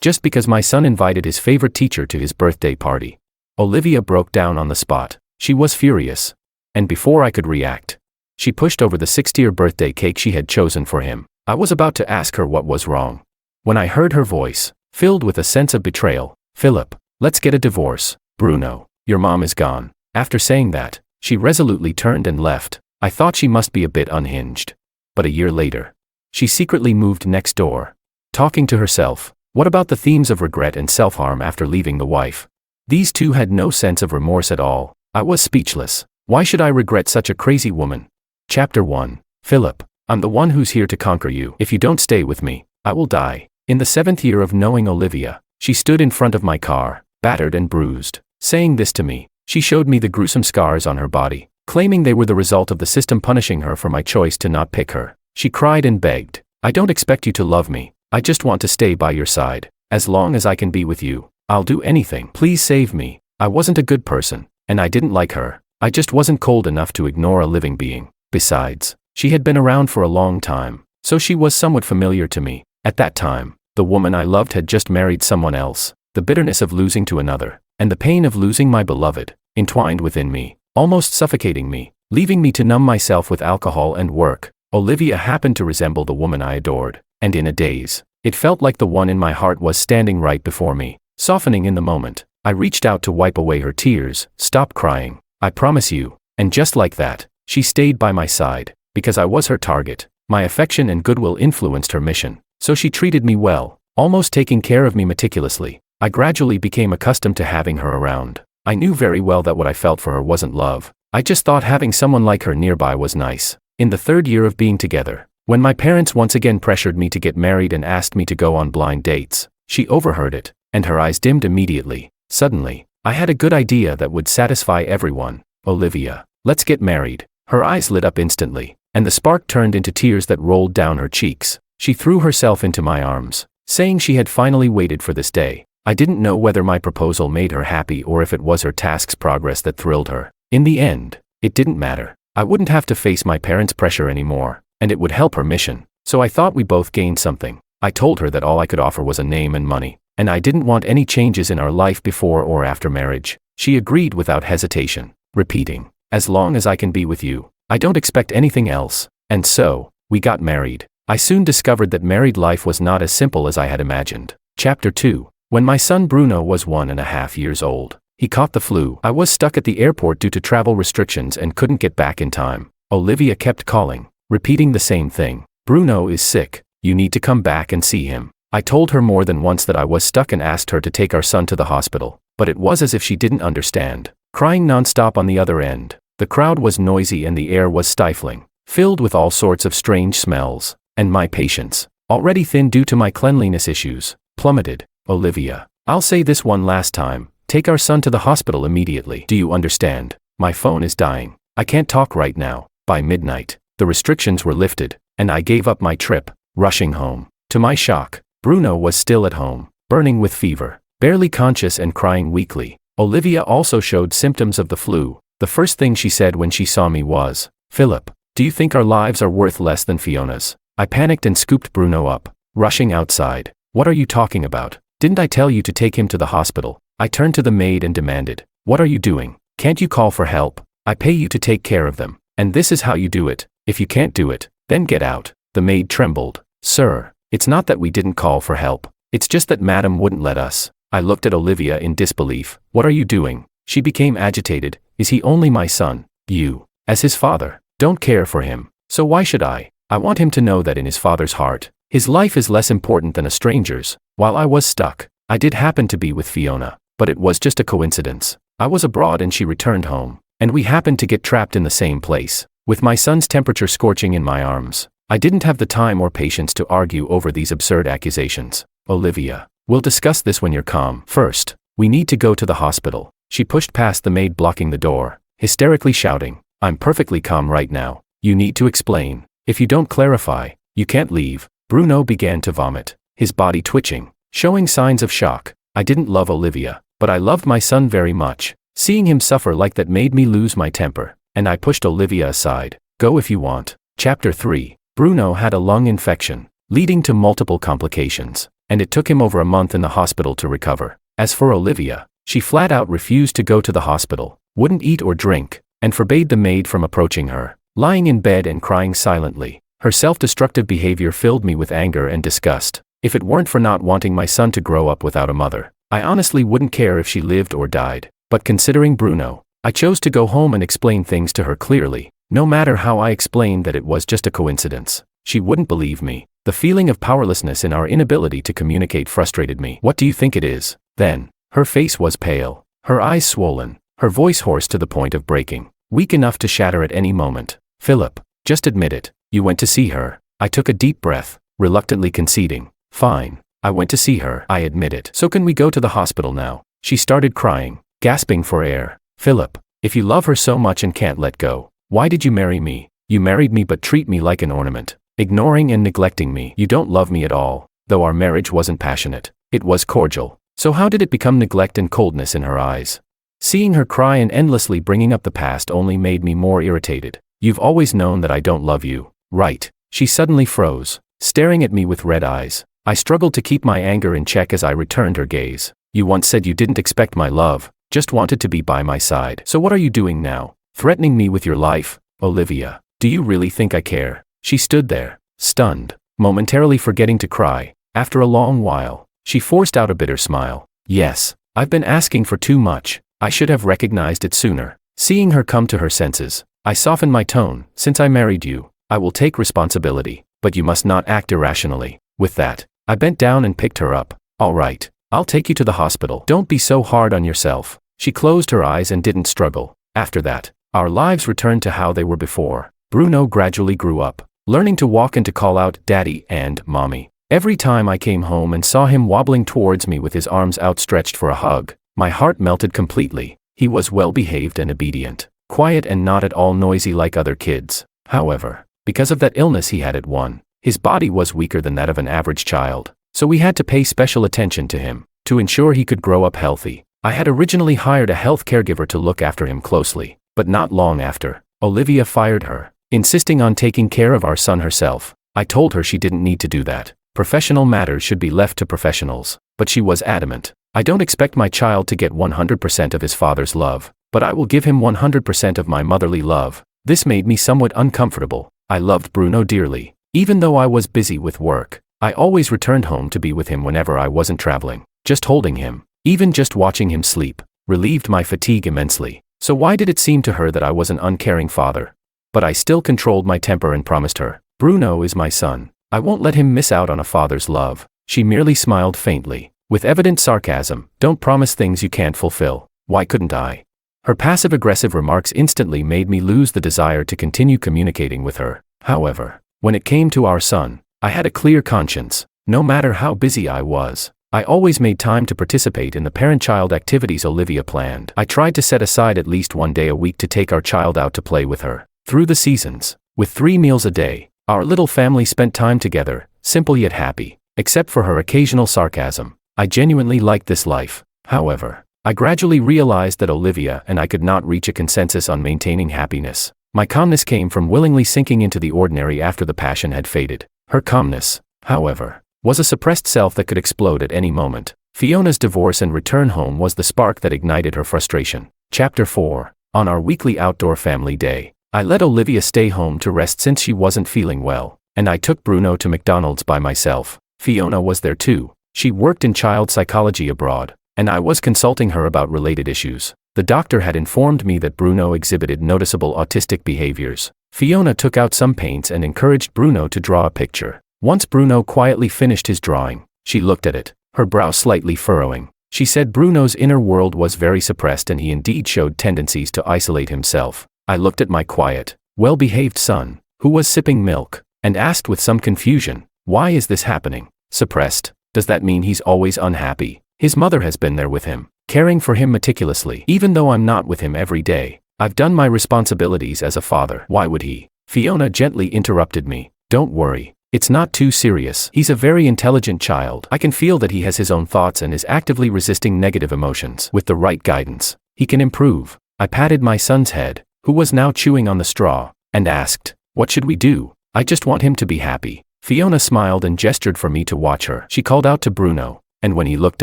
just because my son invited his favorite teacher to his birthday party. Olivia broke down on the spot. She was furious. And before I could react, she pushed over the 6th-tier birthday cake she had chosen for him. I was about to ask her what was wrong, when I heard her voice, filled with a sense of betrayal. "Philip, let's get a divorce. Bruno, your mom is gone." After saying that, she resolutely turned and left. I thought she must be a bit unhinged. But a year later, she secretly moved next door, talking to herself. What about the themes of regret and self-harm after leaving the wife? These two had no sense of remorse at all. I was speechless. Why should I regret such a crazy woman? Chapter 1. Philip, I'm the one who's here to conquer you. If you don't stay with me, I will die. In the 7th year of knowing Olivia, she stood in front of my car, battered and bruised, saying this to me. She showed me the gruesome scars on her body, claiming they were the result of the system punishing her for my choice to not pick her. She cried and begged, "I don't expect you to love me. I just want to stay by your side. As long as I can be with you, I'll do anything. Please save me." I wasn't a good person, and I didn't like her. I just wasn't cold enough to ignore a living being. Besides, she had been around for a long time, so she was somewhat familiar to me. At that time, the woman I loved had just married someone else. The bitterness of losing to another, and the pain of losing my beloved, entwined within me, almost suffocating me, leaving me to numb myself with alcohol and work. Olivia happened to resemble the woman I adored, and in a daze, it felt like the one in my heart was standing right before me, softening in the moment. I reached out to wipe away her tears. "Stop crying, I promise you." And just like that, she stayed by my side, because I was her target. My affection and goodwill influenced her mission, so she treated me well, almost taking care of me meticulously. I gradually became accustomed to having her around. I knew very well that what I felt for her wasn't love. I just thought having someone like her nearby was nice. In the 3rd year of being together, when my parents once again pressured me to get married and asked me to go on blind dates, she overheard it, and her eyes dimmed immediately. Suddenly, I had a good idea that would satisfy everyone. "Olivia, let's get married." Her eyes lit up instantly, and the spark turned into tears that rolled down her cheeks. She threw herself into my arms, saying she had finally waited for this day. I didn't know whether my proposal made her happy or if it was her task's progress that thrilled her. In the end, it didn't matter. I wouldn't have to face my parents' pressure anymore, and it would help her mission. So I thought we both gained something. I told her that all I could offer was a name and money, and I didn't want any changes in our life before or after marriage. She agreed without hesitation, repeating, "As long as I can be with you, I don't expect anything else." And so, we got married. I soon discovered that married life was not as simple as I had imagined. Chapter 2. When my son Bruno was 1.5 years old, he caught the flu. I was stuck at the airport due to travel restrictions and couldn't get back in time. Olivia kept calling, repeating the same thing. "Bruno is sick. You need to come back and see him." I told her more than once that I was stuck and asked her to take our son to the hospital, but it was as if she didn't understand. Crying nonstop on the other end. The crowd was noisy and the air was stifling, filled with all sorts of strange smells, and my patience, already thin due to my cleanliness issues, plummeted. "Olivia, I'll say this one last time, take our son to the hospital immediately. Do you understand? My phone is dying. I can't talk right now." By midnight, the restrictions were lifted, and I gave up my trip, rushing home. To my shock, Bruno was still at home, burning with fever, barely conscious and crying weakly. Olivia also showed symptoms of the flu. The first thing she said when she saw me was, "Philip, do you think our lives are worth less than Fiona's?" I panicked and scooped Bruno up, rushing outside. "What are you talking about? Didn't I tell you to take him to the hospital?" I turned to the maid and demanded, "What are you doing? Can't you call for help? I pay you to take care of them, and this is how you do it. If you can't do it, then get out." The maid trembled. "Sir, it's not that we didn't call for help. It's just that Madam wouldn't let us." I looked at Olivia in disbelief. "What are you doing?" She became agitated. "Is he only my son? You, as his father, don't care for him. So why should I? I want him to know that in his father's heart, his life is less important than a stranger's." While I was stuck, I did happen to be with Fiona, but it was just a coincidence. I was abroad and she returned home, and we happened to get trapped in the same place, with my son's temperature scorching in my arms. I didn't have the time or patience to argue over these absurd accusations. "Olivia, we'll discuss this when you're calm. First, we need to go to the hospital." She pushed past the maid blocking the door, hysterically shouting, "I'm perfectly calm right now. You need to explain. If you don't clarify, you can't leave." Bruno began to vomit, his body twitching, showing signs of shock. I didn't love Olivia, but I loved my son very much. Seeing him suffer like that made me lose my temper, and I pushed Olivia aside. "Go if you want." Chapter 3. Bruno had a lung infection, leading to multiple complications. and it took him over a month in the hospital to recover. As for Olivia, she flat out refused to go to the hospital, wouldn't eat or drink, and forbade the maid from approaching her, lying in bed and crying silently. Her self-destructive behavior filled me with anger and disgust. If it weren't for not wanting my son to grow up without a mother, I honestly wouldn't care if she lived or died. But considering Bruno, I chose to go home and explain things to her clearly. No matter how I explained that it was just a coincidence, she wouldn't believe me. The feeling of powerlessness in our inability to communicate frustrated me. "What do you think it is?" Then, her face was pale, her eyes swollen, her voice hoarse to the point of breaking, weak enough to shatter at any moment. "Philip, just admit it. You went to see her." I took a deep breath, reluctantly conceding. "Fine. I went to see her. I admit it. So can we go to the hospital now?" She started crying, gasping for air. "Philip, if you love her so much and can't let go, why did you marry me? You married me but treat me like an ornament, ignoring and neglecting me. You don't love me at all. Though our marriage wasn't passionate, it was cordial. So how did it become neglect and coldness in her eyes?" Seeing her cry and endlessly bringing up the past only made me more irritated. "You've always known that I don't love you, right?" She suddenly froze, staring at me with red eyes. I struggled to keep my anger in check as I returned her gaze. "You once said you didn't expect my love, just wanted to be by my side. So what are you doing now? Threatening me with your life? Olivia, do you really think I care?" She stood there, stunned, momentarily forgetting to cry. After a long while, she forced out a bitter smile. "Yes, I've been asking for too much. I should have recognized it sooner." Seeing her come to her senses, I softened my tone. "Since I married you, I will take responsibility, but you must not act irrationally." With that, I bent down and picked her up. "All right, I'll take you to the hospital. Don't be so hard on yourself." She closed her eyes and didn't struggle. After that, our lives returned to how they were before. Bruno gradually grew up, learning to walk and to call out "Daddy" and "Mommy." Every time I came home and saw him wobbling towards me with his arms outstretched for a hug, my heart melted completely. He was well-behaved and obedient, quiet and not at all noisy like other kids. However, because of that illness he had at 1, his body was weaker than that of an average child, so we had to pay special attention to him, to ensure he could grow up healthy. I had originally hired a health caregiver to look after him closely, but not long after, Olivia fired her, insisting on taking care of our son herself. I told her she didn't need to do that. Professional matters should be left to professionals, but she was adamant. "I don't expect my child to get 100% of his father's love, but I will give him 100% of my motherly love." This made me somewhat uncomfortable. I loved Bruno dearly. Even though I was busy with work, I always returned home to be with him whenever I wasn't traveling. Just holding him, even just watching him sleep, relieved my fatigue immensely. So why did it seem to her that I was an uncaring father? But I still controlled my temper and promised her, "Bruno is my son. I won't let him miss out on a father's love." She merely smiled faintly, with evident sarcasm. "Don't promise things you can't fulfill." Why couldn't I? Her passive-aggressive remarks instantly made me lose the desire to continue communicating with her. However, when it came to our son, I had a clear conscience. No matter how busy I was, I always made time to participate in the parent-child activities Olivia planned. I tried to set aside at least 1 day a week to take our child out to play with her. Through the seasons, with 3 meals a day, our little family spent time together, simple yet happy. Except for her occasional sarcasm, I genuinely liked this life. However, I gradually realized that Olivia and I could not reach a consensus on maintaining happiness. My calmness came from willingly sinking into the ordinary after the passion had faded. Her calmness, however, was a suppressed self that could explode at any moment. Fiona's divorce and return home was the spark that ignited her frustration. Chapter 4. On our weekly outdoor family day, I let Olivia stay home to rest since she wasn't feeling well, and I took Bruno to McDonald's by myself. Fiona was there too. She worked in child psychology abroad, and I was consulting her about related issues. The doctor had informed me that Bruno exhibited noticeable autistic behaviors. Fiona took out some paints and encouraged Bruno to draw a picture. Once Bruno quietly finished his drawing, she looked at it, her brow slightly furrowing. She said Bruno's inner world was very suppressed and he indeed showed tendencies to isolate himself. I looked at my quiet, well-behaved son, who was sipping milk, and asked with some confusion, "Why is this happening? Suppressed? Does that mean he's always unhappy? His mother has been there with him, caring for him meticulously. Even though I'm not with him every day, I've done my responsibilities as a father. Why would he?" Fiona gently interrupted me. "Don't worry. It's not too serious. He's a very intelligent child. I can feel that he has his own thoughts and is actively resisting negative emotions. With the right guidance, he can improve." I patted my son's head, who was now chewing on the straw, and asked, "What should we do?" "I just want him to be happy." Fiona smiled and gestured for me to watch her. She called out to Bruno, and when he looked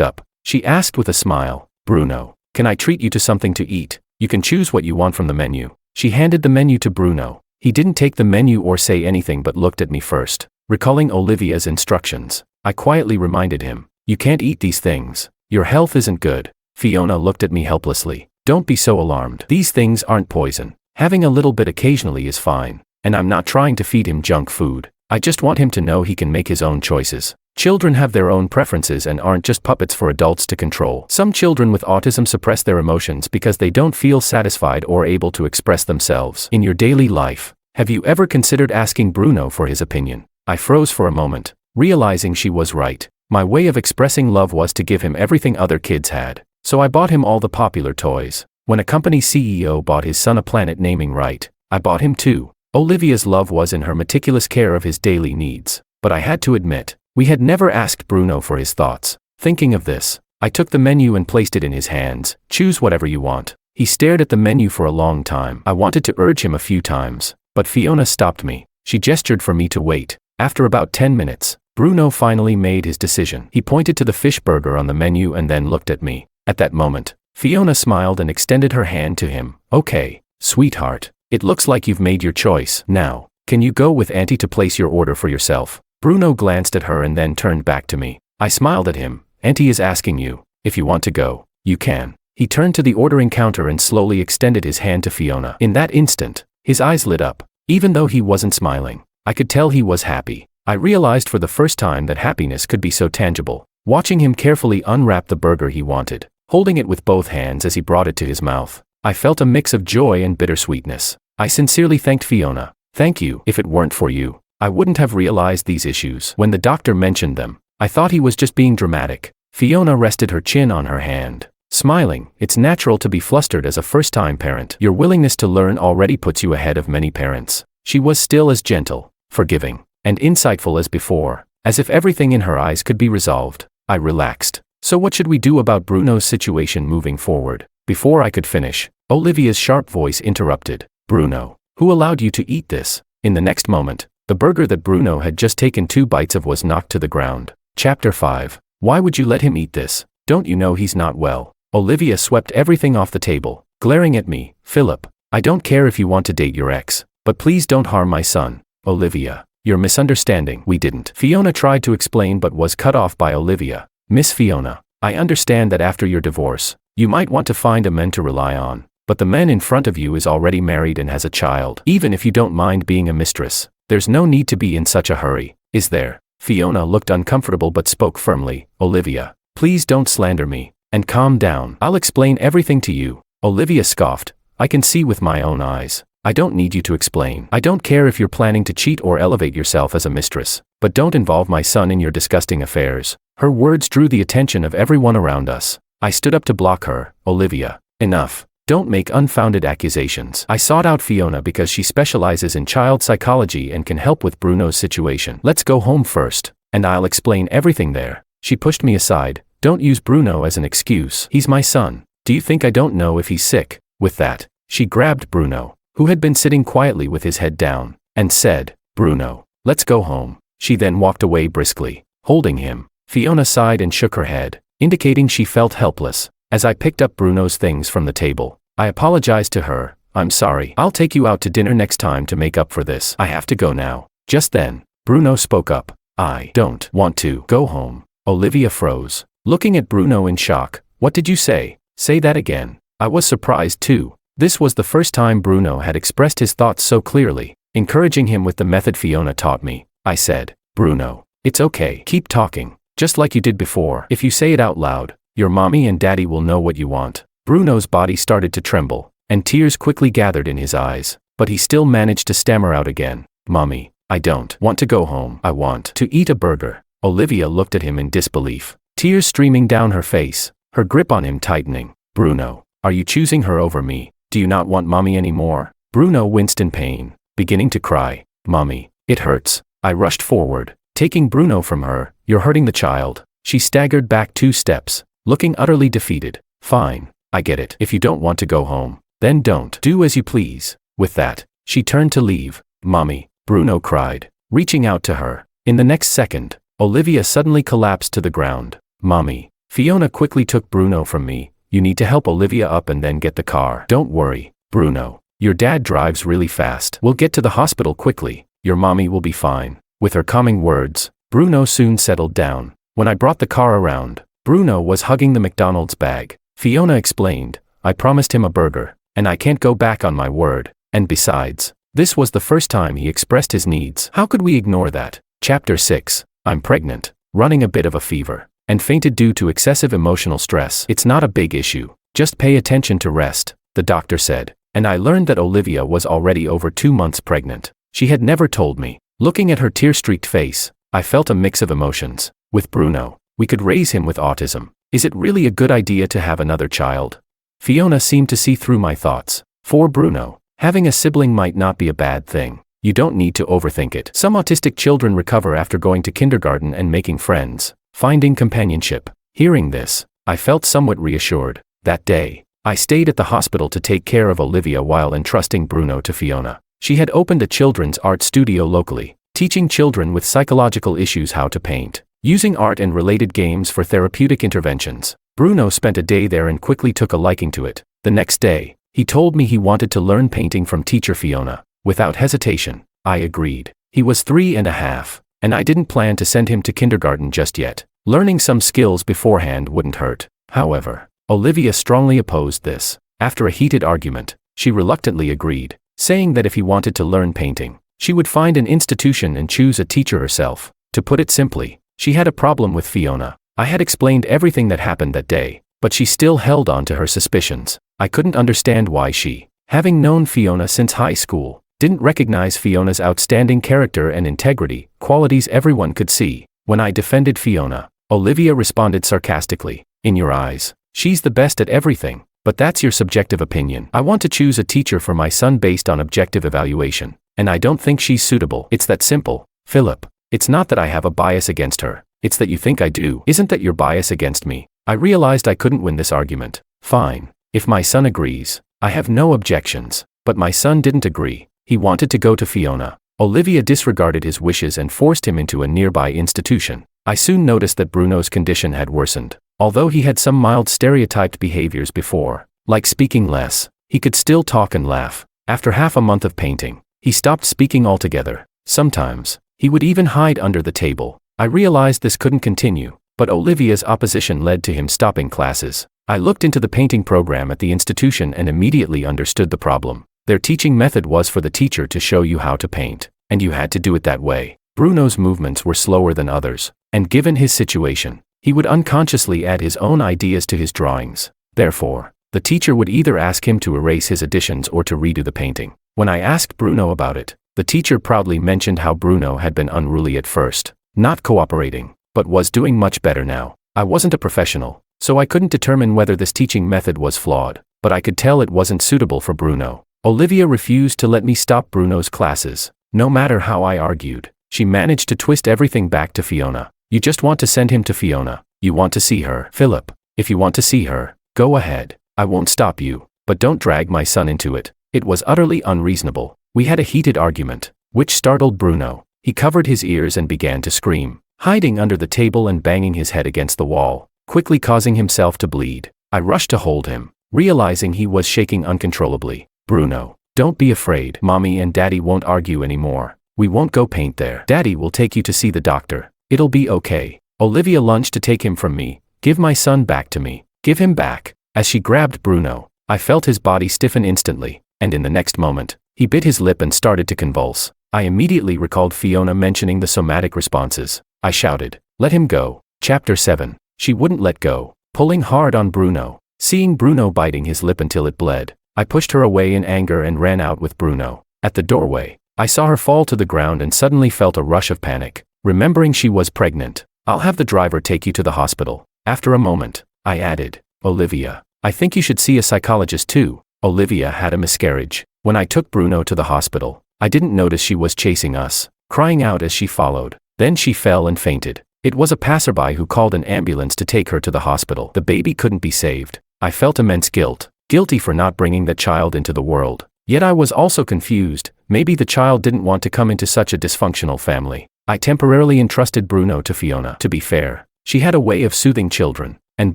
up, she asked with a smile, "Bruno, can I treat you to something to eat? You can choose what you want from the menu." She handed the menu to Bruno. He didn't take the menu or say anything but looked at me first. Recalling Olivia's instructions, I quietly reminded him, "You can't eat these things. Your health isn't good." Fiona looked at me helplessly. "Don't be so alarmed. These things aren't poison. Having a little bit occasionally is fine. And I'm not trying to feed him junk food. I just want him to know he can make his own choices. Children have their own preferences and aren't just puppets for adults to control." Some children with autism suppress their emotions because they don't feel satisfied or able to express themselves. In your daily life, have you ever considered asking Bruno for his opinion? I froze for a moment, realizing she was right. My way of expressing love was to give him everything other kids had. So I bought him all the popular toys. When a company CEO bought his son a planet naming right, I bought him too. Olivia's love was in her meticulous care of his daily needs. But I had to admit, we had never asked Bruno for his thoughts. Thinking of this, I took the menu and placed it in his hands. "Choose whatever you want." He stared at the menu for a long time. I wanted to urge him a few times, but Fiona stopped me. She gestured for me to wait. After about 10 minutes, Bruno finally made his decision. He pointed to the fish burger on the menu and then looked at me. At that moment, Fiona smiled and extended her hand to him. "Okay, sweetheart, it looks like you've made your choice. Now, can you go with Auntie to place your order for yourself?" Bruno glanced at her and then turned back to me. I smiled at him. "Auntie is asking you. If you want to go, you can." He turned to the ordering counter and slowly extended his hand to Fiona. In that instant, his eyes lit up. Even though he wasn't smiling, I could tell he was happy. I realized for the first time that happiness could be so tangible. Watching him carefully unwrap the burger he wanted, holding it with both hands as he brought it to his mouth, I felt a mix of joy and bittersweetness. I sincerely thanked Fiona. "Thank you. If it weren't for you, I wouldn't have realized these issues." When the doctor mentioned them, I thought he was just being dramatic. Fiona rested her chin on her hand, smiling. "It's natural to be flustered as a first-time parent. Your willingness to learn already puts you ahead of many parents." She was still as gentle, forgiving, and insightful as before, as if everything in her eyes could be resolved. I relaxed. "So what should we do about Bruno's situation moving forward?" Before I could finish, Olivia's sharp voice interrupted. "Bruno, who allowed you to eat this?" In the next moment, the burger that Bruno had just taken 2 bites of was knocked to the ground. Chapter 5. Why would you let him eat this? Don't you know he's not well? Olivia swept everything off the table, glaring at me. "Philip, I don't care if you want to date your ex, but please don't harm my son." "Olivia, you're misunderstanding. We didn't." Fiona tried to explain but was cut off by Olivia. "Miss Fiona, I understand that after your divorce, you might want to find a man to rely on, but the man in front of you is already married and has a child. Even if you don't mind being a mistress, there's no need to be in such a hurry, is there?" Fiona looked uncomfortable but spoke firmly. "Olivia, please don't slander me, and calm down. I'll explain everything to you." Olivia scoffed. "I can see with my own eyes. I don't need you to explain. I don't care if you're planning to cheat or elevate yourself as a mistress, but don't involve my son in your disgusting affairs." Her words drew the attention of everyone around us. I stood up to block her. "Olivia, enough. Don't make unfounded accusations." I sought out Fiona because she specializes in child psychology and can help with Bruno's situation. "Let's go home first, and I'll explain everything there." She pushed me aside. "Don't use Bruno as an excuse. He's my son. Do you think I don't know if he's sick?" With that, she grabbed Bruno, who had been sitting quietly with his head down, and said, "Bruno, let's go home." She then walked away briskly, holding him. Fiona sighed and shook her head, indicating she felt helpless. As I picked up Bruno's things from the table, I apologized to her. "I'm sorry. I'll take you out to dinner next time to make up for this. I have to go now." Just then, Bruno spoke up. "I don't want to go home." Olivia froze, looking at Bruno in shock. "What did you say? Say that again." I was surprised too. This was the first time Bruno had expressed his thoughts so clearly. Encouraging him with the method Fiona taught me, I said, "Bruno, it's okay. Keep talking, just like you did before. If you say it out loud, your mommy and daddy will know what you want." Bruno's body started to tremble, and tears quickly gathered in his eyes, but he still managed to stammer out again, "Mommy, I don't want to go home. I want to eat a burger." Olivia looked at him in disbelief, tears streaming down her face, her grip on him tightening. "Bruno, are you choosing her over me? Do you not want mommy anymore?" Bruno winced in pain, beginning to cry. "Mommy, it hurts." I rushed forward, taking Bruno from her. "You're hurting the child." She staggered back 2 steps, looking utterly defeated. "Fine, I get it. If you don't want to go home, then don't. Do as you please." With that, she turned to leave. "Mommy," Bruno cried, reaching out to her. In the next second, Olivia suddenly collapsed to the ground. Mommy. Fiona quickly took Bruno from me. You need to help Olivia up and then get the car. Don't worry, Bruno. Your dad drives really fast. We'll get to the hospital quickly. Your mommy will be fine. With her calming words, Bruno soon settled down. When I brought the car around, Bruno was hugging the McDonald's bag. Fiona explained, I promised him a burger, and I can't go back on my word. And besides, this was the first time he expressed his needs. How could we ignore that? Chapter 6. I'm pregnant, running a bit of a fever, and fainted due to excessive emotional stress. It's not a big issue. Just pay attention to rest, the doctor said. And I learned that Olivia was already over 2 months pregnant. She had never told me. Looking at her tear-streaked face, I felt a mix of emotions. With Bruno, we could raise him with autism. Is it really a good idea to have another child? Fiona seemed to see through my thoughts. For Bruno, having a sibling might not be a bad thing. You don't need to overthink it. Some autistic children recover after going to kindergarten and making friends, finding companionship. Hearing this, I felt somewhat reassured. That day, I stayed at the hospital to take care of Olivia while entrusting Bruno to Fiona. She had opened a children's art studio locally, teaching children with psychological issues how to paint, using art and related games for therapeutic interventions. Bruno spent a day there and quickly took a liking to it. The next day, he told me he wanted to learn painting from teacher Fiona. Without hesitation, I agreed. He was 3.5, and I didn't plan to send him to kindergarten just yet. Learning some skills beforehand wouldn't hurt. However, Olivia strongly opposed this. After a heated argument, she reluctantly agreed, saying that if he wanted to learn painting, she would find an institution and choose a teacher herself. To put it simply, she had a problem with Fiona. I had explained everything that happened that day, but she still held on to her suspicions. I couldn't understand why she, having known Fiona since high school, didn't recognize Fiona's outstanding character and integrity, qualities everyone could see. When I defended Fiona, Olivia responded sarcastically, in your eyes, she's the best at everything, but that's your subjective opinion. I want to choose a teacher for my son based on objective evaluation, and I don't think she's suitable. It's that simple, Philip. It's not that I have a bias against her, it's that you think I do. Isn't that your bias against me? I realized I couldn't win this argument. Fine. If my son agrees, I have no objections. But my son didn't agree. He wanted to go to Fiona. Olivia disregarded his wishes and forced him into a nearby institution. I soon noticed that Bruno's condition had worsened. Although he had some mild stereotyped behaviors before, like speaking less, he could still talk and laugh. After half a month of painting, he stopped speaking altogether. Sometimes, he would even hide under the table. I realized this couldn't continue, but Olivia's opposition led to him stopping classes. I looked into the painting program at the institution and immediately understood the problem. Their teaching method was for the teacher to show you how to paint, and you had to do it that way. Bruno's movements were slower than others, and given his situation, he would unconsciously add his own ideas to his drawings. Therefore, the teacher would either ask him to erase his additions or to redo the painting. When I asked Bruno about it, the teacher proudly mentioned how Bruno had been unruly at first, not cooperating, but was doing much better now. I wasn't a professional, so I couldn't determine whether this teaching method was flawed, but I could tell it wasn't suitable for Bruno. Olivia refused to let me stop Bruno's classes. No matter how I argued, she managed to twist everything back to Fiona. You just want to send him to Fiona. You want to see her. Philip, if you want to see her, go ahead. I won't stop you, but don't drag my son into it. It was utterly unreasonable. We had a heated argument, which startled Bruno. He covered his ears and began to scream, hiding under the table and banging his head against the wall, quickly causing himself to bleed. I rushed to hold him, realizing he was shaking uncontrollably. Bruno, don't be afraid. Mommy and Daddy won't argue anymore. We won't go paint there. Daddy will take you to see the doctor. It'll be okay. Olivia lunged to take him from me. Give my son back to me. Give him back. As she grabbed Bruno, I felt his body stiffen instantly, and in the next moment, he bit his lip and started to convulse. I immediately recalled Fiona mentioning the somatic responses. I shouted, let him go. Chapter 7. She wouldn't let go, pulling hard on Bruno. Seeing Bruno biting his lip until it bled, I pushed her away in anger and ran out with Bruno. At the doorway, I saw her fall to the ground and suddenly felt a rush of panic, remembering she was pregnant. I'll have the driver take you to the hospital. After a moment, I added, Olivia, I think you should see a psychologist too. Olivia had a miscarriage. When I took Bruno to the hospital, I didn't notice she was chasing us, crying out as she followed. Then she fell and fainted. It was a passerby who called an ambulance to take her to the hospital. The baby couldn't be saved. I felt immense guilt. Guilty for not bringing that child into the world. Yet I was also confused. Maybe the child didn't want to come into such a dysfunctional family. I temporarily entrusted Bruno to Fiona. To be fair, she had a way of soothing children, and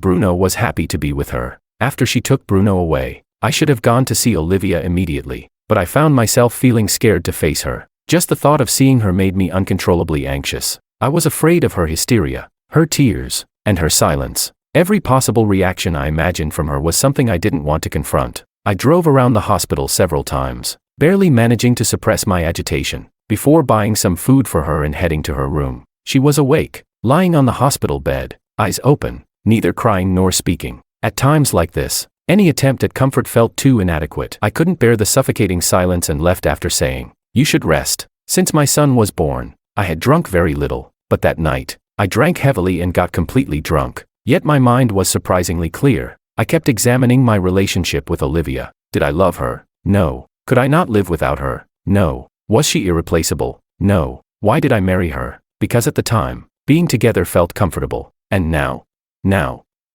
Bruno was happy to be with her. After she took Bruno away, I should have gone to see Olivia immediately, but I found myself feeling scared to face her. Just the thought of seeing her made me uncontrollably anxious. I was afraid of her hysteria, her tears, and her silence. Every possible reaction I imagined from her was something I didn't want to confront. I drove around the hospital several times, barely managing to suppress my agitation, before buying some food for her and heading to her room. She was awake, lying on the hospital bed, eyes open, neither crying nor speaking. At times like this, any attempt at comfort felt too inadequate. I couldn't bear the suffocating silence and left after saying, "You should rest." Since my son was born, I had drunk very little, but that night, I drank heavily and got completely drunk. Yet my mind was surprisingly clear. I kept examining my relationship with Olivia. Did I love her? No. Could I not live without her? No. Was she irreplaceable? No. Why did I marry her? Because at the time, being together felt comfortable. And now?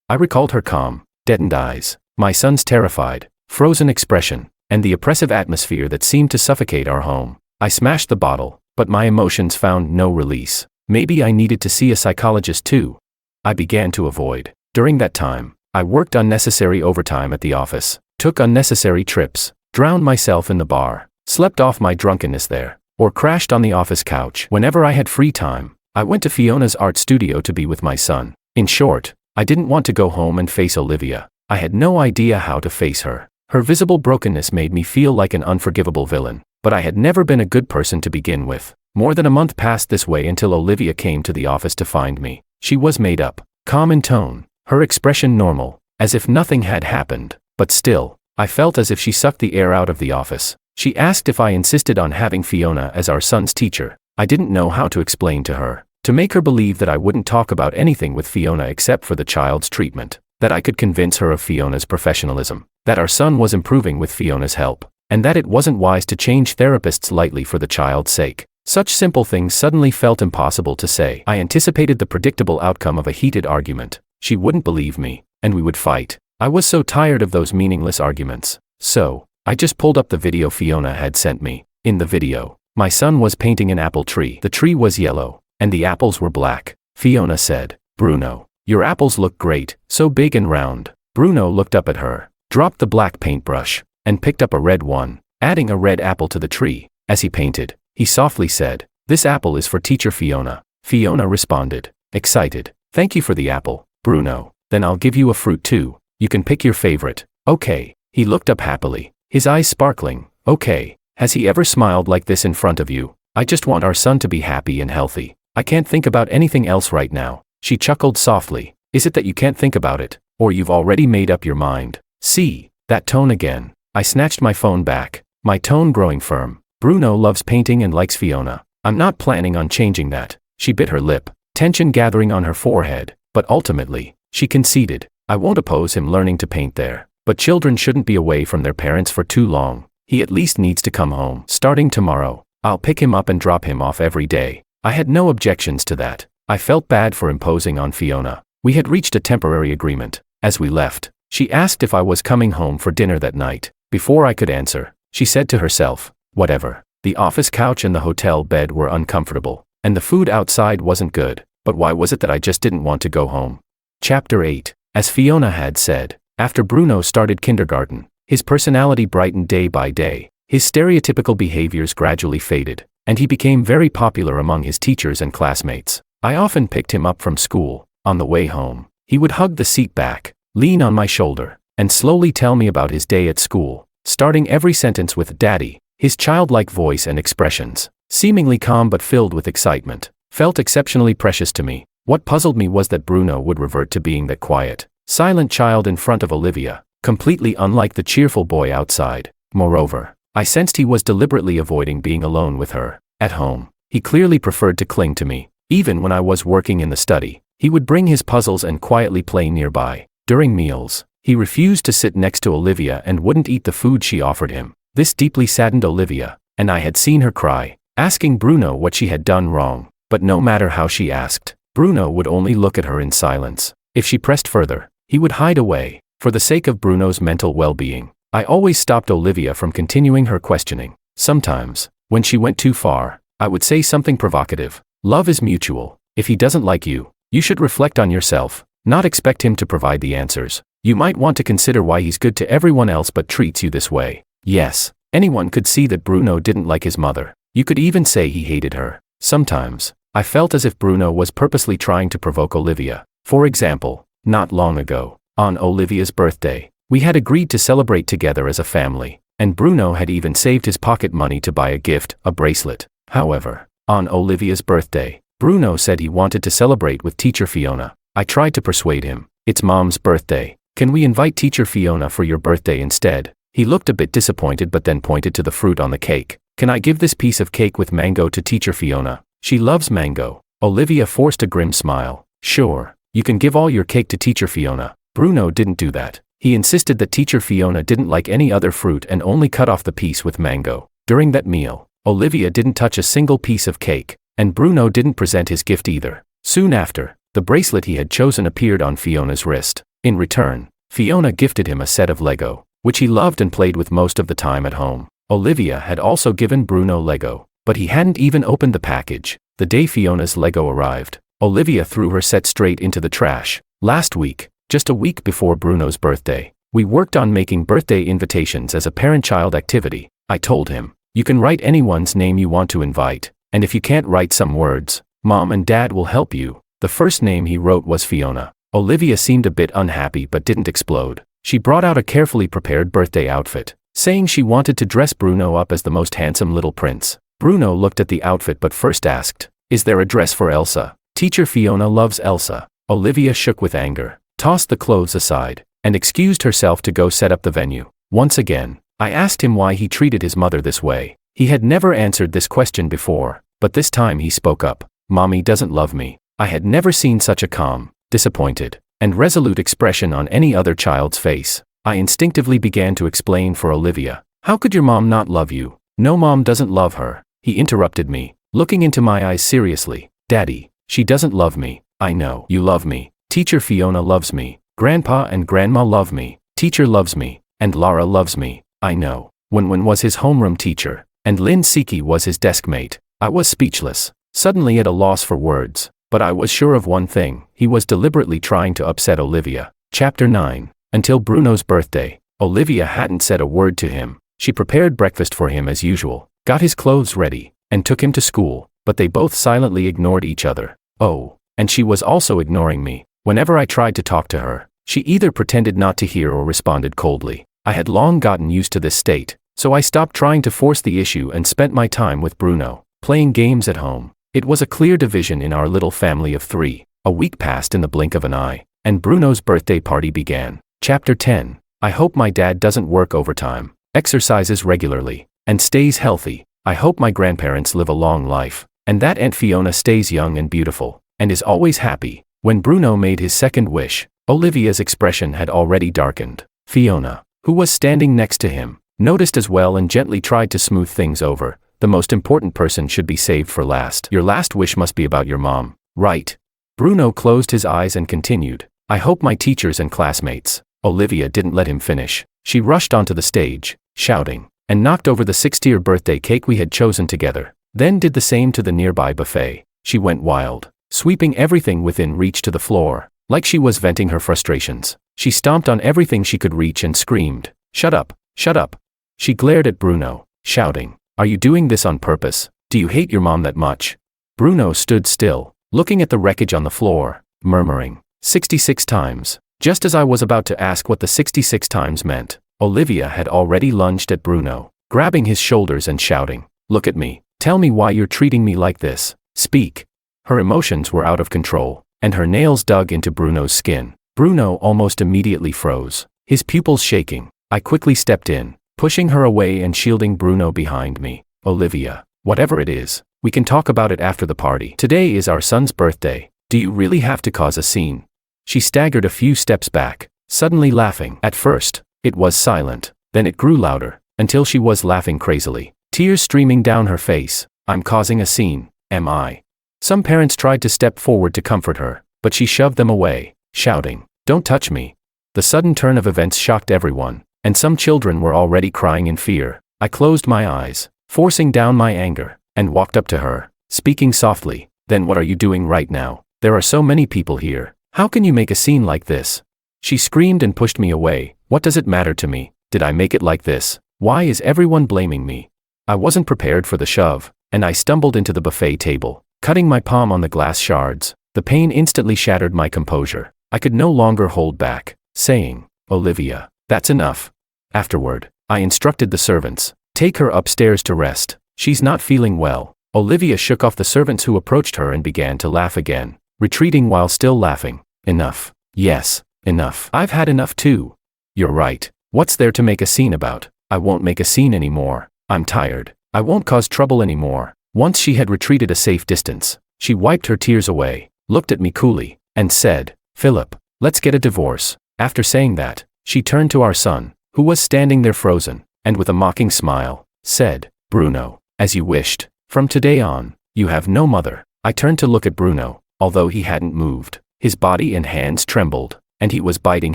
I recalled her calm, deadened eyes, my son's terrified, frozen expression, and the oppressive atmosphere that seemed to suffocate our home. I smashed the bottle, but my emotions found no release. Maybe I needed to see a psychologist too. I began to avoid. During that time, I worked unnecessary overtime at the office, took unnecessary trips, drowned myself in the bar, slept off my drunkenness there, or crashed on the office couch. Whenever I had free time, I went to Fiona's art studio to be with my son. In short, I didn't want to go home and face Olivia. I had no idea how to face her. Her visible brokenness made me feel like an unforgivable villain, but I had never been a good person to begin with. More than a month passed this way until Olivia came to the office to find me. She was made up, calm in tone, her expression normal, as if nothing had happened, but still, I felt as if she sucked the air out of the office. She asked if I insisted on having Fiona as our son's teacher. I didn't know how to explain to her, to make her believe that I wouldn't talk about anything with Fiona except for the child's treatment, that I could convince her of Fiona's professionalism, that our son was improving with Fiona's help, and that it wasn't wise to change therapists lightly for the child's sake. Such simple things suddenly felt impossible to say. I anticipated the predictable outcome of a heated argument. She wouldn't believe me, and we would fight. I was so tired of those meaningless arguments. So, I just pulled up the video Fiona had sent me. In the video, my son was painting an apple tree. The tree was yellow, and the apples were black. Fiona said, "Bruno, your apples look great, so big and round." Bruno looked up at her, dropped the black paintbrush, and picked up a red one, adding a red apple to the tree. As he painted, he softly said, "This apple is for teacher Fiona." Fiona responded, excited, "Thank you for the apple, Bruno. Then I'll give you a fruit too. You can pick your favorite." "Okay." He looked up happily, his eyes sparkling. "Okay. Has he ever smiled like this in front of you? I just want our son to be happy and healthy. I can't think about anything else right now." She chuckled softly. "Is it that you can't think about it, or you've already made up your mind?" See, that tone again. I snatched my phone back, my tone growing firm. "Bruno loves painting and likes Fiona. I'm not planning on changing that." She bit her lip, tension gathering on her forehead, but ultimately, she conceded. "I won't oppose him learning to paint there, but children shouldn't be away from their parents for too long. He at least needs to come home. Starting tomorrow, I'll pick him up and drop him off every day." I had no objections to that. I felt bad for imposing on Fiona. We had reached a temporary agreement. As we left, she asked if I was coming home for dinner that night. Before I could answer, she said to herself, "Whatever." The office couch and the hotel bed were uncomfortable, and the food outside wasn't good, but why was it that I just didn't want to go home? Chapter 8. As Fiona had said, after Bruno started kindergarten, his personality brightened day by day. His stereotypical behaviors gradually faded, and he became very popular among his teachers and classmates. I often picked him up from school. On the way home, he would hug the seat back, lean on my shoulder, and slowly tell me about his day at school, starting every sentence with "Daddy." His childlike voice and expressions, seemingly calm but filled with excitement, felt exceptionally precious to me. What puzzled me was that Bruno would revert to being that quiet, silent child in front of Olivia, completely unlike the cheerful boy outside. Moreover, I sensed he was deliberately avoiding being alone with her. At home, he clearly preferred to cling to me. Even when I was working in the study, he would bring his puzzles and quietly play nearby. During meals, he refused to sit next to Olivia and wouldn't eat the food she offered him. This deeply saddened Olivia, and I had seen her cry, asking Bruno what she had done wrong. But no matter how she asked, Bruno would only look at her in silence. If she pressed further, he would hide away. For the sake of Bruno's mental well-being, I always stopped Olivia from continuing her questioning. Sometimes, when she went too far, I would say something provocative, Love is mutual. If he doesn't like you, you should reflect on yourself, not expect him to provide the answers. You might want to consider why he's good to everyone else but treats you this way. Yes, anyone could see that Bruno didn't like his mother. You could even say he hated her. Sometimes, I felt as if Bruno was purposely trying to provoke Olivia. For example, not long ago, on Olivia's birthday, we had agreed to celebrate together as a family, and Bruno had even saved his pocket money to buy a gift, a bracelet. However, on Olivia's birthday, Bruno said he wanted to celebrate with Teacher Fiona. I tried to persuade him. It's Mom's birthday. Can we invite Teacher Fiona for your birthday instead? He looked a bit disappointed but then pointed to the fruit on the cake. Can I give this piece of cake with mango to Teacher Fiona? She loves mango. Olivia forced a grim smile. Sure, you can give all your cake to Teacher Fiona. Bruno didn't do that. He insisted that Teacher Fiona didn't like any other fruit and only cut off the piece with mango. During that meal, Olivia didn't touch a single piece of cake, and Bruno didn't present his gift either. Soon after, the bracelet he had chosen appeared on Fiona's wrist. In return, Fiona gifted him a set of Lego, which he loved and played with most of the time at home. Olivia had also given Bruno Lego, but he hadn't even opened the package. The day Fiona's Lego arrived, Olivia threw her set straight into the trash. Last week, just a week before Bruno's birthday, we worked on making birthday invitations as a parent-child activity. I told him, you can write anyone's name you want to invite, and if you can't write some words, Mom and Dad will help you. The first name he wrote was Fiona. Olivia seemed a bit unhappy but didn't explode. She brought out a carefully prepared birthday outfit, saying she wanted to dress Bruno up as the most handsome little prince. Bruno looked at the outfit but first asked, is there a dress for Elsa? Teacher Fiona loves Elsa. Olivia shook with anger, tossed the clothes aside, and excused herself to go set up the venue. Once again, I asked him why he treated his mother this way. He had never answered this question before, but this time he spoke up. Mommy doesn't love me. I had never seen such a calm, disappointed, and resolute expression on any other child's face. I instinctively began to explain for Olivia. How could your mom not love you? No, Mom doesn't love her. He interrupted me, looking into my eyes seriously. Daddy, she doesn't love me. I know. You love me. Teacher Fiona loves me. Grandpa and Grandma love me. Teacher loves me. And Lara loves me. I know. Wenwen was his homeroom teacher, and Lin Siki was his desk mate. I was speechless, suddenly at a loss for words. But I was sure of one thing, he was deliberately trying to upset Olivia. Chapter 9. Until Bruno's birthday, Olivia hadn't said a word to him. She prepared breakfast for him as usual, got his clothes ready, and took him to school, but they both silently ignored each other. Oh, and she was also ignoring me. Whenever I tried to talk to her, she either pretended not to hear or responded coldly. I had long gotten used to this state, so I stopped trying to force the issue and spent my time with Bruno, playing games at home. It was a clear division in our little family of 3. A week passed in the blink of an eye, and Bruno's birthday party began. Chapter 10. I hope my dad doesn't work overtime, exercises regularly, and stays healthy. I hope my grandparents live a long life, and that Aunt Fiona stays young and beautiful, and is always happy. When Bruno made his second wish, Olivia's expression had already darkened. Fiona, who was standing next to him, noticed as well and gently tried to smooth things over. The most important person should be saved for last. Your last wish must be about your mom, right? Bruno closed his eyes and continued. I hope my teachers and classmates. Olivia didn't let him finish. She rushed onto the stage, shouting, and knocked over the 60th birthday cake we had chosen together, then did the same to the nearby buffet. She went wild, sweeping everything within reach to the floor, like she was venting her frustrations. She stomped on everything she could reach and screamed, shut up, shut up. She glared at Bruno, shouting, are you doing this on purpose? Do you hate your mom that much? Bruno stood still, looking at the wreckage on the floor, murmuring, 66 times. Just as I was about to ask what the 66 times meant, Olivia had already lunged at Bruno, grabbing his shoulders and shouting, look at me, tell me why you're treating me like this, speak. Her emotions were out of control, and her nails dug into Bruno's skin. Bruno almost immediately froze, his pupils shaking. I quickly stepped in, pushing her away and shielding Bruno behind me. Olivia, whatever it is, we can talk about it after the party. Today is our son's birthday. Do you really have to cause a scene? She staggered a few steps back, suddenly laughing. At first, it was silent, then it grew louder, until she was laughing crazily, tears streaming down her face. I'm causing a scene, am I? Some parents tried to step forward to comfort her, but she shoved them away, shouting, don't touch me. The sudden turn of events shocked everyone, and some children were already crying in fear. I closed my eyes, forcing down my anger, and walked up to her, speaking softly, Then what are you doing right now? There are so many people here. How can you make a scene like this? She screamed and pushed me away. What does it matter to me? Did I make it like this? Why is everyone blaming me? I wasn't prepared for the shove, and I stumbled into the buffet table, cutting my palm on the glass shards. The pain instantly shattered my composure. I could no longer hold back, saying, "Olivia, that's enough." Afterward, I instructed the servants, "Take her upstairs to rest. She's not feeling well." Olivia shook off the servants who approached her and began to laugh again, retreating while still laughing. "Enough. Yes, enough. I've had enough too." "You're right. What's there to make a scene about? I won't make a scene anymore. I'm tired. I won't cause trouble anymore." Once she had retreated a safe distance, she wiped her tears away, looked at me coolly, and said, "Philip, let's get a divorce." After saying that, she turned to our son, who was standing there frozen, and with a mocking smile, said, "Bruno, as you wished. From today on, you have no mother." I turned to look at Bruno, although he hadn't moved. His body and hands trembled, and he was biting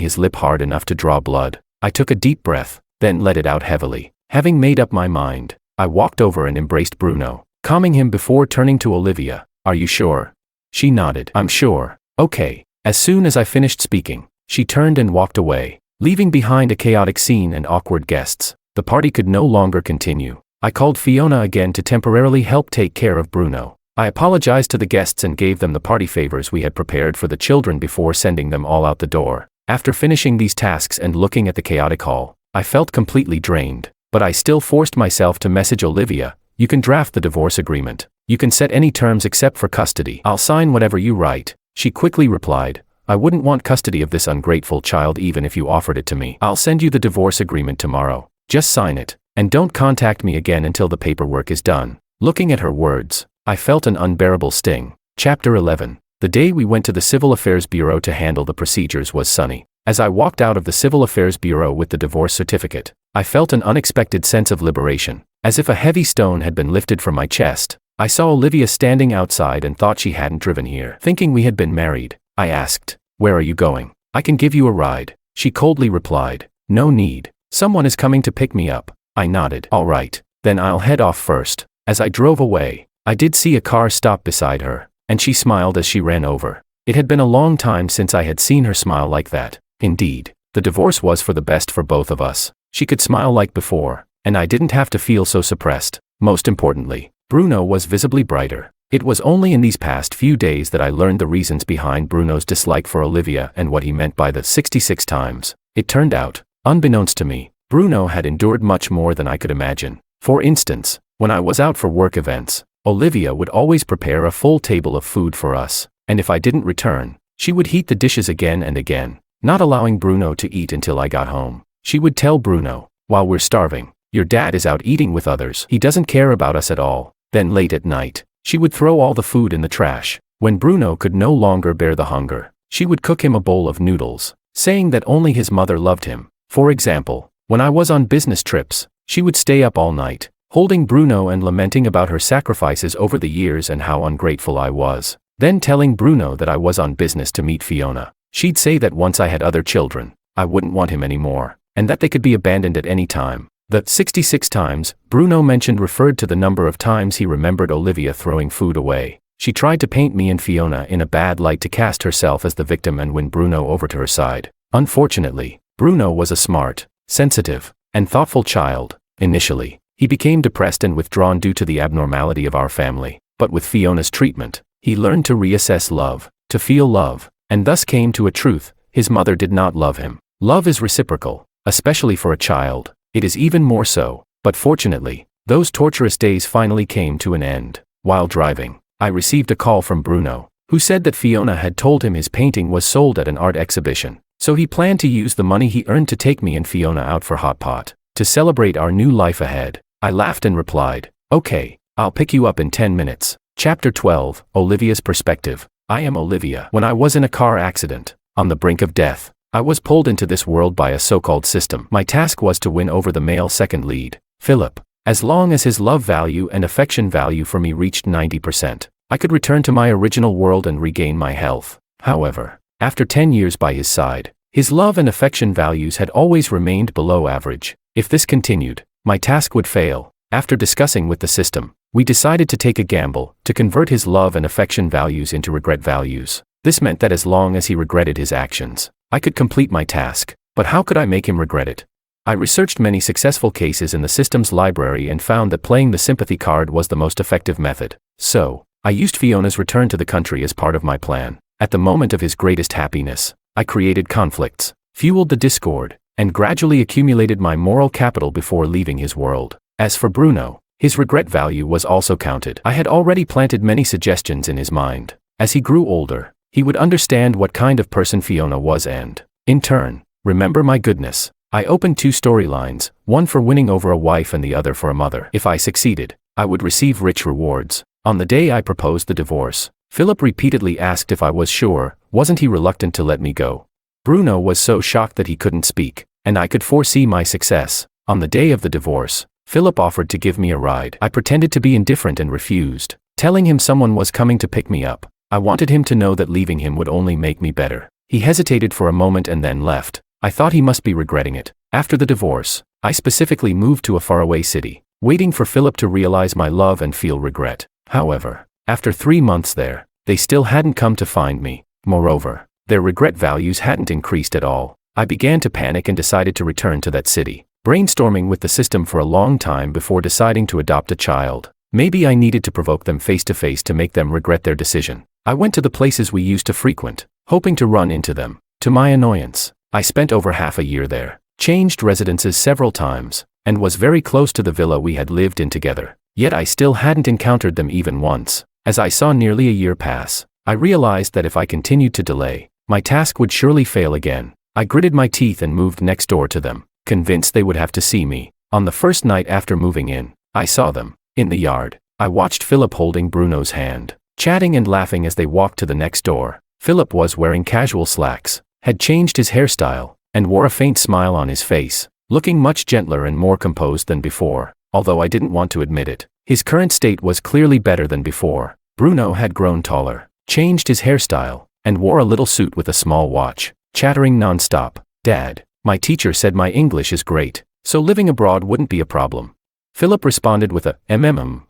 his lip hard enough to draw blood. I took a deep breath, then let it out heavily. Having made up my mind, I walked over and embraced Bruno, calming him before turning to Olivia. "Are you sure?" She nodded. "I'm sure." "Okay." As soon as I finished speaking, she turned and walked away, leaving behind a chaotic scene and awkward guests. The party could no longer continue. I called Fiona again to temporarily help take care of Bruno. I apologized to the guests and gave them the party favors we had prepared for the children before sending them all out the door. After finishing these tasks and looking at the chaotic hall, I felt completely drained, but I still forced myself to message Olivia, "You can draft the divorce agreement. You can set any terms except for custody. I'll sign whatever you write." She quickly replied, "I wouldn't want custody of this ungrateful child even if you offered it to me. I'll send you the divorce agreement tomorrow. Just sign it, and don't contact me again until the paperwork is done." Looking at her words, I felt an unbearable sting. Chapter 11. The day we went to the Civil Affairs Bureau to handle the procedures was sunny. As I walked out of the Civil Affairs Bureau with the divorce certificate, I felt an unexpected sense of liberation, as if a heavy stone had been lifted from my chest. I saw Olivia standing outside and thought she hadn't driven here. Thinking we had been married, I asked, "Where are you going?" "I can give you a ride." She coldly replied, "No need. Someone is coming to pick me up." I nodded. "All right, then I'll head off first." As I drove away, I did see a car stop beside her, and she smiled as she ran over. It had been a long time since I had seen her smile like that. Indeed, the divorce was for the best for both of us. She could smile like before, and I didn't have to feel so suppressed. Most importantly, Bruno was visibly brighter. It was only in these past few days that I learned the reasons behind Bruno's dislike for Olivia and what he meant by the 66 times. It turned out, unbeknownst to me, Bruno had endured much more than I could imagine. For instance, when I was out for work events, Olivia would always prepare a full table of food for us, and if I didn't return, she would heat the dishes again and again, not allowing Bruno to eat until I got home. She would tell Bruno, "While we're starving, your dad is out eating with others. He doesn't care about us at all." Then late at night, she would throw all the food in the trash. When Bruno could no longer bear the hunger, she would cook him a bowl of noodles, saying that only his mother loved him. For example, when I was on business trips, she would stay up all night, holding Bruno and lamenting about her sacrifices over the years and how ungrateful I was. Then telling Bruno that I was on business to meet Fiona. She'd say that once I had other children, I wouldn't want him anymore, and that they could be abandoned at any time. The 66 times Bruno mentioned referred to the number of times he remembered Olivia throwing food away. She tried to paint me and Fiona in a bad light to cast herself as the victim and win Bruno over to her side. Unfortunately, Bruno was a smart, sensitive, and thoughtful child. Initially, he became depressed and withdrawn due to the abnormality of our family, but with Fiona's treatment, he learned to reassess love, to feel love, and thus came to a truth: his mother did not love him. Love is reciprocal, especially for a child. It is even more so, but fortunately, those torturous days finally came to an end. While driving, I received a call from Bruno, who said that Fiona had told him his painting was sold at an art exhibition, so he planned to use the money he earned to take me and Fiona out for hot pot, to celebrate our new life ahead. I laughed and replied, "Okay, I'll pick you up in 10 minutes. Chapter 12. Olivia's Perspective. I am Olivia. When I was in a car accident, on the brink of death, I was pulled into this world by a so-called system. My task was to win over the male second lead, Philip. As long as his love value and affection value for me reached 90%, I could return to my original world and regain my health. However, after 10 years by his side, his love and affection values had always remained below average. If this continued, my task would fail. After discussing with the system, We decided to take a gamble, to convert his love and affection values into regret values. This meant that as long as he regretted his actions, I could complete my task. But how could I make him regret it? I researched many successful cases in the system's library and found that playing the sympathy card was the most effective method. So, I used Fiona's return to the country as part of my plan. At the moment of his greatest happiness, I created conflicts, fueled the discord, and gradually accumulated my moral capital before leaving his world. As for Bruno, his regret value was also counted. I had already planted many suggestions in his mind. As he grew older, he would understand what kind of person Fiona was and, in turn, remember my goodness. I opened 2 storylines, one for winning over a wife and the other for a mother. If I succeeded, I would receive rich rewards. On the day I proposed the divorce, Philip repeatedly asked if I was sure. Wasn't he reluctant to let me go? Bruno was so shocked that he couldn't speak, and I could foresee my success. On the day of the divorce, Philip offered to give me a ride. I pretended to be indifferent and refused, telling him someone was coming to pick me up. I wanted him to know that leaving him would only make me better. He hesitated for a moment and then left. I thought he must be regretting it. After the divorce, I specifically moved to a faraway city, waiting for Philip to realize my love and feel regret. However, after 3 months there, they still hadn't come to find me. Moreover, their regret values hadn't increased at all. I began to panic and decided to return to that city, brainstorming with the system for a long time before deciding to adopt a child. Maybe I needed to provoke them face to face to make them regret their decision. I went to the places we used to frequent, hoping to run into them. To my annoyance, I spent over half a year there, changed residences several times, and was very close to the villa we had lived in together. Yet I still hadn't encountered them even once. As I saw nearly a year pass, I realized that if I continued to delay, my task would surely fail again. I gritted my teeth and moved next door to them, convinced they would have to see me. On the first night after moving in, I saw them. In the yard, I watched Philip holding Bruno's hand, chatting and laughing as they walked to the next door. Philip was wearing casual slacks, had changed his hairstyle, and wore a faint smile on his face, looking much gentler and more composed than before. Although I didn't want to admit it, his current state was clearly better than before. Bruno had grown taller, changed his hairstyle, and wore a little suit with a small watch, chattering non-stop. "Dad, my teacher said my English is great, so living abroad wouldn't be a problem." Philip responded with a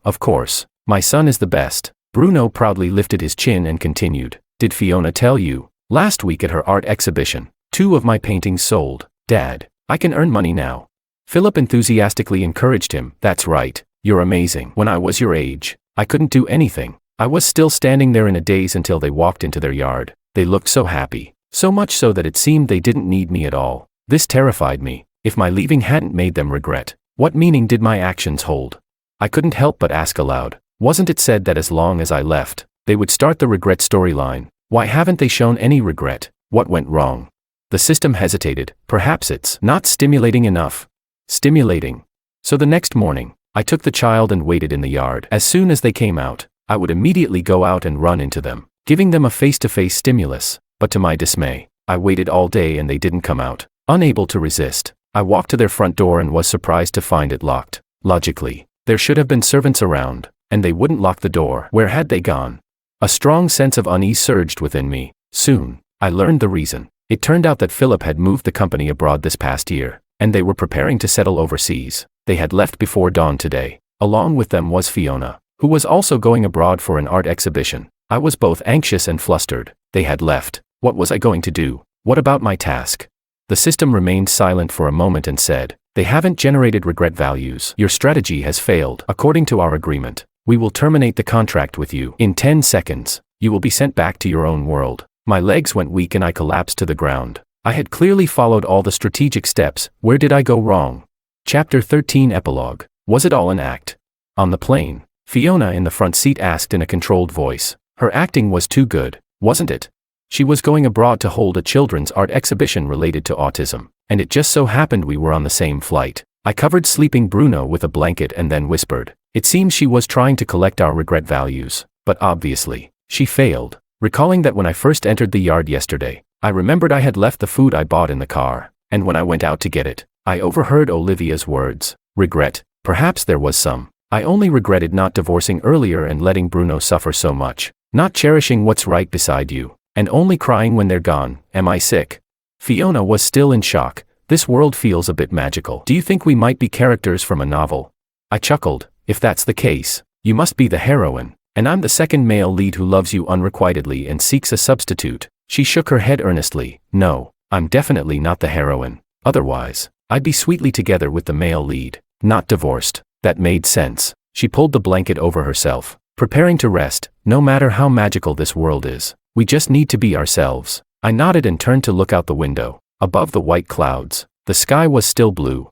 of course, my son is the best." Bruno proudly lifted his chin and continued, "Did Fiona tell you? Last week at her art exhibition, 2 of my paintings sold. Dad, I can earn money now." Philip enthusiastically encouraged him. "That's right, you're amazing. When I was your age, I couldn't do anything. I was still standing there in a daze until they walked into their yard. They looked so happy, so much so that it seemed they didn't need me at all. This terrified me. If my leaving hadn't made them regret, what meaning did my actions hold?" I couldn't help but ask aloud, "Wasn't it said that as long as I left, they would start the regret storyline? Why haven't they shown any regret? What went wrong?" The system hesitated. "Perhaps it's not stimulating enough." Stimulating. So the next morning, I took the child and waited in the yard. As soon as they came out, I would immediately go out and run into them, giving them a face-to-face stimulus. But to my dismay, I waited all day and they didn't come out. Unable to resist, I walked to their front door and was surprised to find it locked. Logically, there should have been servants around, and they wouldn't lock the door. Where had they gone? A strong sense of unease surged within me. Soon, I learned the reason. It turned out that Philip had moved the company abroad this past year, and they were preparing to settle overseas. They had left before dawn today. Along with them was Fiona, who was also going abroad for an art exhibition. I was both anxious and flustered. They had left. What was I going to do? What about my task? The system remained silent for a moment and said, "They haven't generated regret values. Your strategy has failed. According to our agreement, we will terminate the contract with you. In 10 seconds, you will be sent back to your own world." My legs went weak and I collapsed to the ground. I had clearly followed all the strategic steps. Where did I go wrong? Chapter 13 Epilogue. Was it all an act? On the plane, Fiona in the front seat asked in a controlled voice. Her acting was too good, wasn't it? She was going abroad to hold a children's art exhibition related to autism, and it just so happened we were on the same flight. I covered sleeping Bruno with a blanket and then whispered. It seems she was trying to collect our regret values, but obviously, she failed. Recalling that when I first entered the yard yesterday, I remembered I had left the food I bought in the car, and when I went out to get it, I overheard Olivia's words. Regret? Perhaps there was some. I only regretted not divorcing earlier and letting Bruno suffer so much, not cherishing what's right beside you, and only crying when they're gone. Am I sick? Fiona was still in shock. This world feels a bit magical. Do you think we might be characters from a novel? I chuckled. If that's the case, You must be the heroine, and I'm the second male lead who loves you unrequitedly and seeks a substitute. She shook her head earnestly. No, I'm definitely not the heroine. Otherwise, I'd be sweetly together with the male lead, not divorced. That made sense. She pulled the blanket over herself, preparing to rest. No matter how magical this world is, we just need to be ourselves. I nodded and turned to look out the window. Above the white clouds, the sky was still blue,